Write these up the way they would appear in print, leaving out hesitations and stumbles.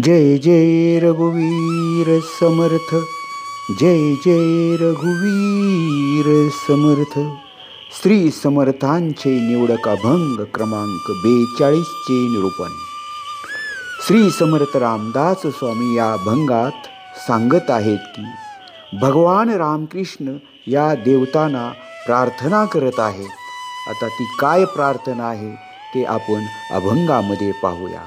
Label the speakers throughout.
Speaker 1: जय जय रघुवीर समर्थ, जय जय रघुवीर समर्थ. श्री समर्थांचे निवडक अभंग क्रमांक 42 चे निरूपण. श्री समर्थ रामदास स्वामी या अभंगात सांगत आहेत की भगवान रामकृष्ण या देवतांना प्रार्थना करत आहेत. आता ती काय प्रार्थना आहे ते आपण अभंगामध्ये पाहूया.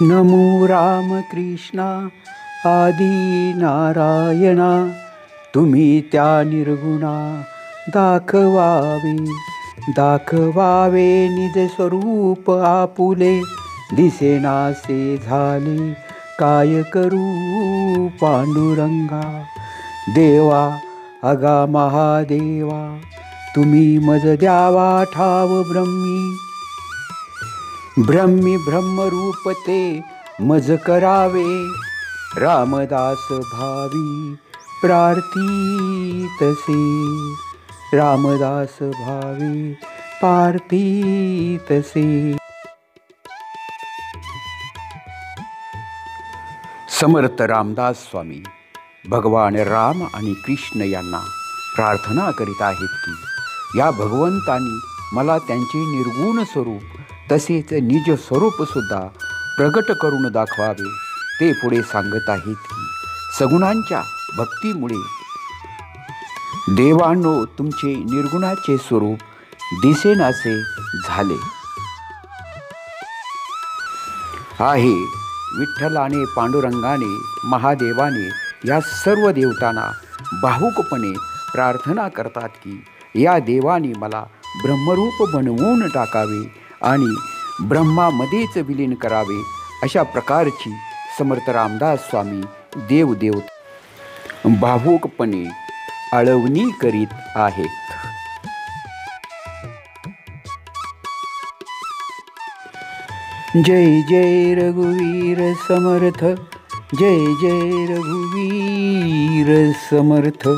Speaker 2: नमो रामकृष्णा आदि नारायणा, तुम्ही त्या निर्गुणा दाखवावे निज स्वरूप आपुले. दिसेनासे झाले काय करू पांडुरंगा. देवा अगा महादेवा, तुम्ही मज द्यावा ठाव ब्रह्मी ब्रह्मरूप ते मज करावे. रामदास भावी प्रार्थितसे, रामदास भावी प्रार्थितसे.
Speaker 1: समर्थ रामदास स्वामी भगवान राम आणि कृष्ण यांना प्रार्थना करीत आहेत की या भगवंतांनी मला त्यांचे निर्गुण स्वरूप तसेच निज स्वरूप सुद्धा प्रगट करून दाखवावे. ते पुढे सांगत आहेत की सगुणांच्या भक्तीमुळे देवांनो तुमचे निर्गुणाचे स्वरूप दिसेनासे झाले आहे. विठ्ठलाने, पांडुरंगाने, महादेवाने या सर्व देवतांना भावुकपणे प्रार्थना करतात की या देवाने मला ब्रह्मरूप बनवून टाकावे आणि ब्रह्मामध्येच विलीन करावे. अशा प्रकारची समर्थ रामदास स्वामी देवदेवता भावुकपणे आळवणी करीत आहेत.
Speaker 2: जय जय रघुवीर समर्थ, जय जय रघुवीर समर्थ.